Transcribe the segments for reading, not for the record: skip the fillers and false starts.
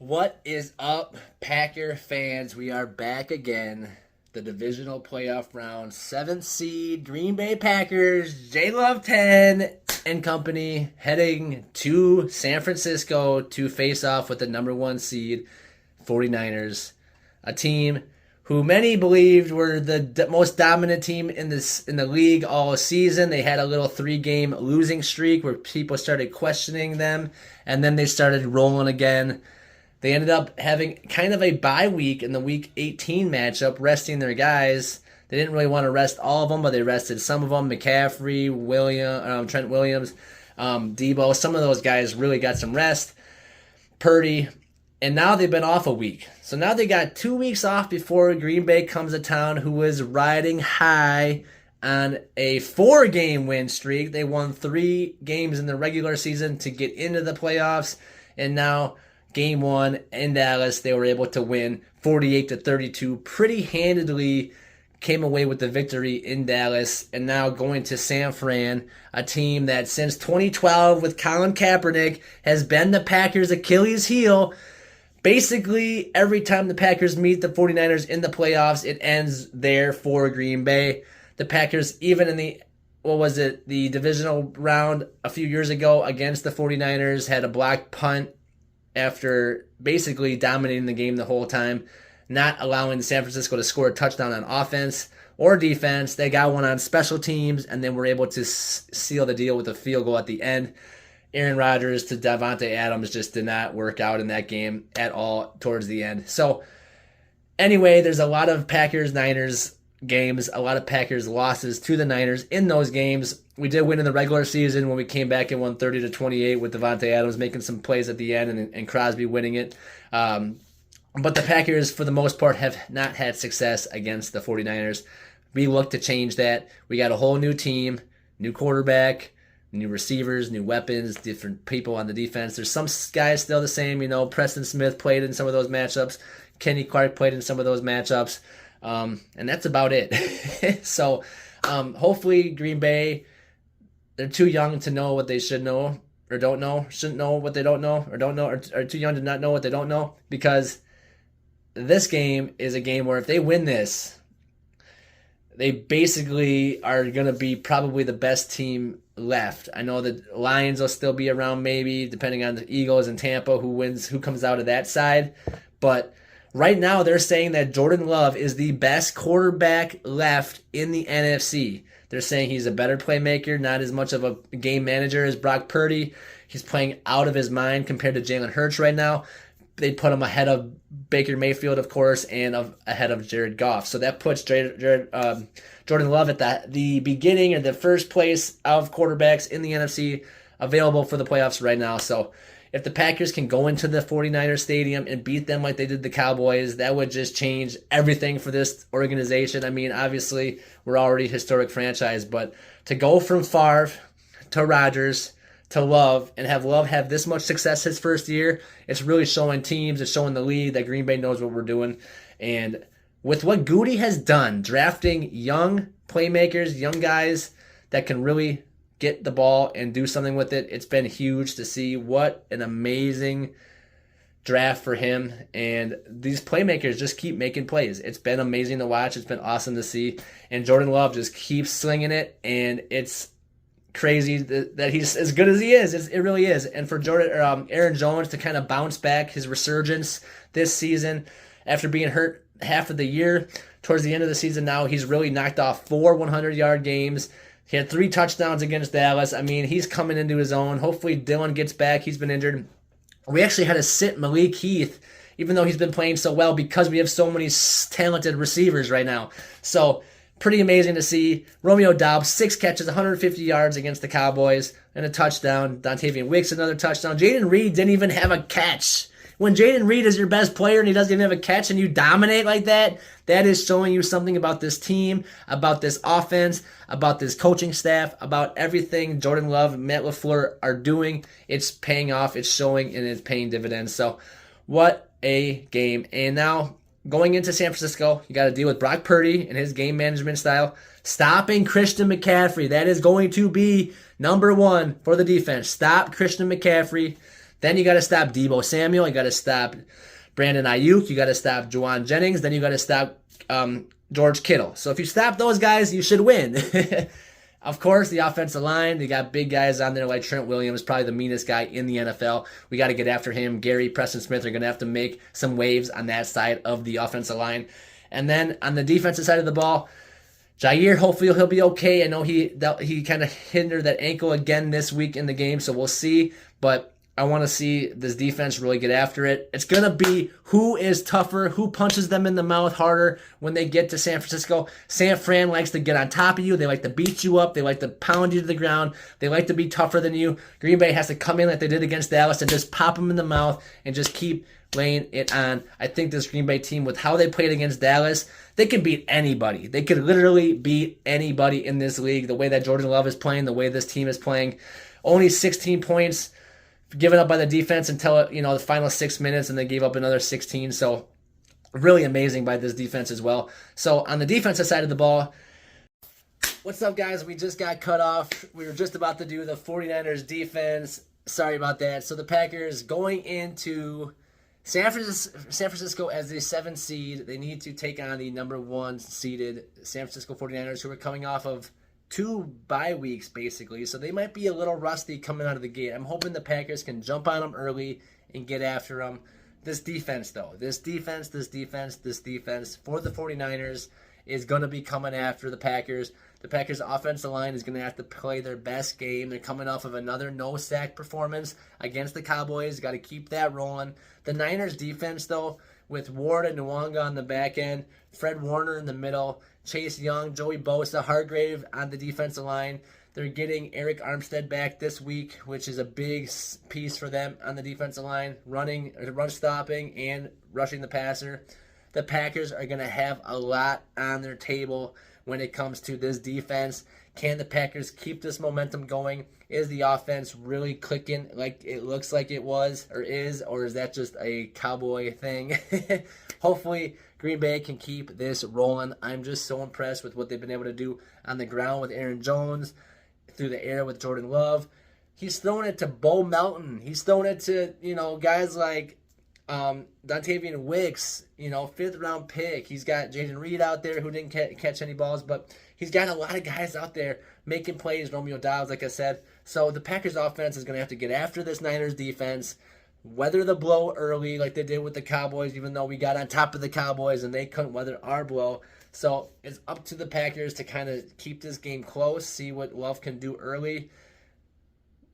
What is up, Packer fans? We are back again. The divisional playoff round, 7th seed, Green Bay Packers, J Love 10 and company heading to San Francisco to face off with the number 1 seed, 49ers, a team who many believed were the most dominant team in the league all season. They had a little 3-game losing streak where people started questioning them, and then they started rolling again. They ended up having kind of a bye week in the Week 18 matchup, resting their guys. They didn't really want to rest all of them, but they rested some of them. McCaffrey, Trent Williams, Debo. Some of those guys really got some rest. Purdy. And now they've been off a week. So now they got 2 weeks off before Green Bay comes to town, who is riding high on a 4-game win streak. They won 3 games in the regular season to get into the playoffs. And now Game 1 in Dallas, they were able to win 48-32 pretty handedly, came away with the victory in Dallas, and now going to San Fran, a team that since 2012 with Colin Kaepernick has been the Packers' Achilles heel. Basically, every time the Packers meet the 49ers in the playoffs, it ends there for Green Bay. The Packers, even in the divisional round a few years ago against the 49ers, had a blocked punt after basically dominating the game the whole time, not allowing San Francisco to score a touchdown on offense or defense. They got one on special teams, and then were able to seal the deal with a field goal at the end. Aaron Rodgers to Davante Adams just did not work out in that game at all towards the end. So anyway, there's a lot of Packers-Niners games, a lot of Packers losses to the Niners in those games. We did win in the regular season when we came back and won 30-28 with Davante Adams making some plays at the end and Crosby winning it. But the Packers, for the most part, have not had success against the 49ers. We look to change that. We got a whole new team, new quarterback, new receivers, new weapons, different people on the defense. There's some guys still the same. Preston Smith played in some of those matchups. Kenny Clark played in some of those matchups. And that's about it. So hopefully Green Bay, they're too young to know what they should know or don't know, shouldn't know what they don't know or don't know, or too young to not know what they don't know, because this game is a game where if they win this, they basically are going to be probably the best team left. I know the Lions will still be around, maybe, depending on the Eagles and Tampa, who comes out of that side. But right now, they're saying that Jordan Love is the best quarterback left in the NFC. They're saying he's a better playmaker, not as much of a game manager as Brock Purdy. He's playing out of his mind compared to Jalen Hurts right now. They put him ahead of Baker Mayfield, of course, and ahead of Jared Goff. So that puts Jordan Love at the beginning or the first place of quarterbacks in the NFC available for the playoffs right now. So if the Packers can go into the 49ers stadium and beat them like they did the Cowboys, that would just change everything for this organization. I mean, obviously, we're already a historic franchise, but to go from Favre to Rodgers to Love and have Love have this much success his first year, it's really showing teams, it's showing the league that Green Bay knows what we're doing. And with what Goody has done, drafting young playmakers, young guys that can really get the ball and do something with it, it's been huge to see. What an amazing draft for him. And these playmakers just keep making plays. It's been amazing to watch. It's been awesome to see. And Jordan Love just keeps slinging it, and it's crazy that he's as good as he is. It really is. And for Aaron Jones to kind of bounce back, his resurgence this season after being hurt half of the year, towards the end of the season now, he's really knocked off 4 100-yard games. He had 3 touchdowns against Dallas. I mean, he's coming into his own. Hopefully Dylan gets back. He's been injured. We actually had to sit Malik Heath, even though he's been playing so well, because we have so many talented receivers right now. So pretty amazing to see. Romeo Doubs, 6 catches, 150 yards against the Cowboys, and a touchdown. Dontavian Wicks, another touchdown. Jaden Reed didn't even have a catch. When Jaden Reed is your best player and he doesn't even have a catch and you dominate like that, that is showing you something about this team, about this offense, about this coaching staff, about everything Jordan Love and Matt LaFleur are doing. It's paying off, it's showing, and it's paying dividends. So what a game. And now going into San Francisco, you got to deal with Brock Purdy and his game management style. Stopping Christian McCaffrey. That is going to be number one for the defense. Stop Christian McCaffrey. Then you got to stop Deebo Samuel. You got to stop Brandon Ayuk. You got to stop Juwan Jennings. Then you got to stop George Kittle. So if you stop those guys, you should win. Of course, the offensive line, they got big guys on there like Trent Williams, probably the meanest guy in the NFL. We got to get after him. Gary, Preston Smith are going to have to make some waves on that side of the offensive line. And then on the defensive side of the ball, Jair, hopefully he'll be okay. I know he kind of hindered that ankle again this week in the game, so we'll see. But I want to see this defense really get after it. It's going to be who is tougher, who punches them in the mouth harder when they get to San Francisco. San Fran likes to get on top of you. They like to beat you up. They like to pound you to the ground. They like to be tougher than you. Green Bay has to come in like they did against Dallas and just pop them in the mouth and just keep laying it on. I think this Green Bay team, with how they played against Dallas, they could beat anybody. They could literally beat anybody in this league. The way that Jordan Love is playing, the way this team is playing. Only 16 points given up by the defense until the final 6 minutes, and they gave up another 16. So really amazing by this defense as well. So on the defensive side of the ball, what's up, guys? We just got cut off. We were just about to do the 49ers defense. Sorry about that. So the Packers going into San Francisco as the 7th seed. They need to take on the number 1 seeded San Francisco 49ers, who are coming off of 2 bye weeks, basically. So they might be a little rusty coming out of the gate. I'm hoping the Packers can jump on them early and get after them. This defense, though, this defense for the 49ers is going to be coming after the Packers. The Packers' offensive line is going to have to play their best game. They're coming off of another no-sack performance against the Cowboys. Got to keep that rolling. The Niners' defense, though, with Ward and Nwanga on the back end, Fred Warner in the middle, Chase Young, Joey Bosa, Hargrave on the defensive line. They're getting Eric Armstead back this week, which is a big piece for them on the defensive line, run stopping and rushing the passer. The Packers are going to have a lot on their table when it comes to this defense. Can the Packers keep this momentum going? Is the offense really clicking like it looks like it was or is that just a Cowboy thing? Hopefully, Green Bay can keep this rolling. I'm just so impressed with what they've been able to do on the ground with Aaron Jones, through the air with Jordan Love. He's throwing it to Bo Melton. He's throwing it to, guys like Dontavian Wicks, 5th round pick. He's got Jaden Reed out there who didn't catch any balls, but he's got a lot of guys out there making plays. Romeo Dobbs, like I said. So the Packers offense is going to have to get after this Niners defense, weather the blow early like they did with the Cowboys, even though we got on top of the Cowboys and they couldn't weather our blow. So it's up to the Packers to kind of keep this game close, see what Love can do early.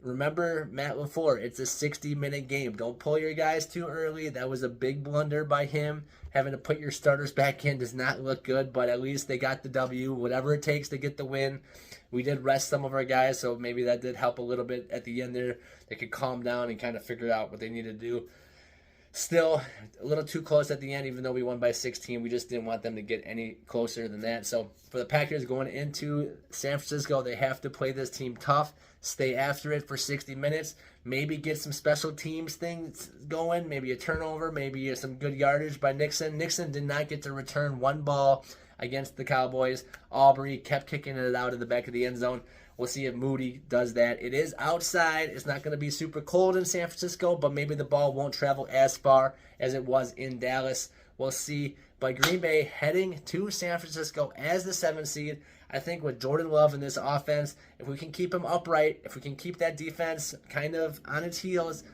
Remember Matt LaFleur, it's a 60-minute game. Don't pull your guys too early. That was a big blunder by him. Having to put your starters back in does not look good, but at least they got the W. Whatever it takes to get the win. We did rest some of our guys, so maybe that did help a little bit at the end there. They could calm down and kind of figure out what they need to do. Still, a little too close at the end, even though we won by 16. We just didn't want them to get any closer than that. So for the Packers going into San Francisco, they have to play this team tough, stay after it for 60 minutes, maybe get some special teams things going, maybe a turnover, maybe some good yardage by Nixon. Nixon did not get to return one ball against the Cowboys. Aubrey kept kicking it out of the back of the end zone. We'll see if Moody does that. It is outside. It's not going to be super cold in San Francisco, but maybe the ball won't travel as far as it was in Dallas. We'll see. But Green Bay heading to San Francisco as the 7th seed. I think with Jordan Love in this offense, if we can keep him upright, if we can keep that defense kind of on its heels,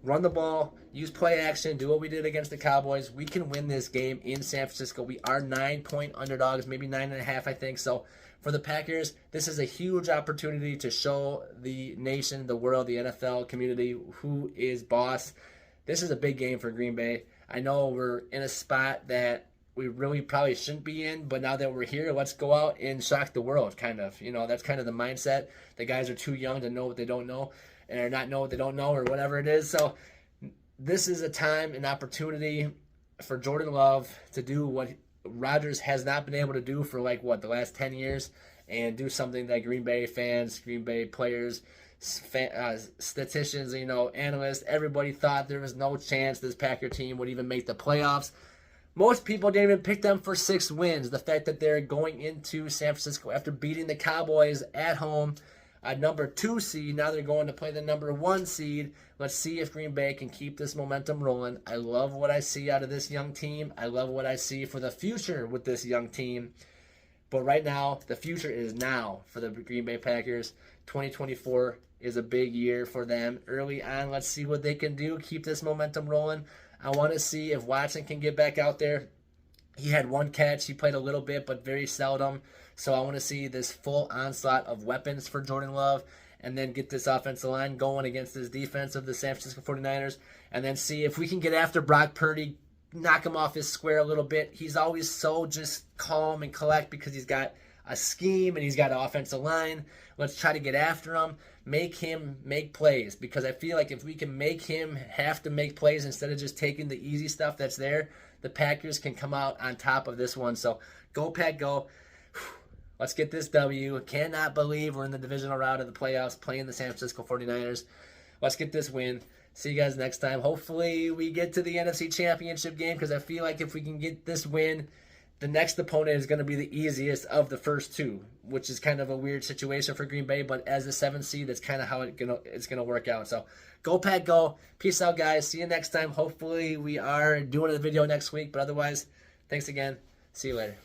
run the ball, use play action, do what we did against the Cowboys, we can win this game in San Francisco. We are 9-point underdogs, maybe 9.5, I think. So for the Packers, this is a huge opportunity to show the nation, the world, the NFL community who is boss. This is a big game for Green Bay. I know we're in a spot that we really probably shouldn't be in, but now that we're here, let's go out and shock the world, kind of. That's kind of the mindset. The guys are too young to know what they don't know, or not know what they don't know, or whatever it is. So this is a time, an opportunity for Jordan Love to do what Rodgers has not been able to do for the last 10 years, and do something that Green Bay fans, Green Bay players, statisticians, analysts, everybody thought there was no chance this Packer team would even make the playoffs. Most people didn't even pick them for 6 wins. The fact that they're going into San Francisco after beating the Cowboys at home, a number 2 seed. Now they're going to play the number 1 seed. Let's see if Green Bay can keep this momentum rolling. I love what I see out of this young team. I love what I see for the future with this young team. But right now, the future is now for the Green Bay Packers. 2024 is a big year for them. Early on, let's see what they can do. Keep this momentum rolling. I want to see if Watson can get back out there. He had 1 catch. He played a little bit, but very seldom. So I want to see this full onslaught of weapons for Jordan Love, and then get this offensive line going against this defense of the San Francisco 49ers, and then see if we can get after Brock Purdy, knock him off his square a little bit. He's always so just calm and collect because he's got a scheme and he's got an offensive line. Let's try to get after him, make him make plays, because I feel like if we can make him have to make plays instead of just taking the easy stuff that's there, the Packers can come out on top of this one. So go Pack, go. Let's get this W. Cannot believe we're in the divisional round of the playoffs playing the San Francisco 49ers. Let's get this win. See you guys next time. Hopefully we get to the NFC Championship game, because I feel like if we can get this win, the next opponent is going to be the easiest of the first 2, which is kind of a weird situation for Green Bay, but as the 7th seed, that's kind of how it's gonna work out. So go Pack, go. Peace out, guys. See you next time. Hopefully we are doing a video next week, but otherwise, thanks again. See you later.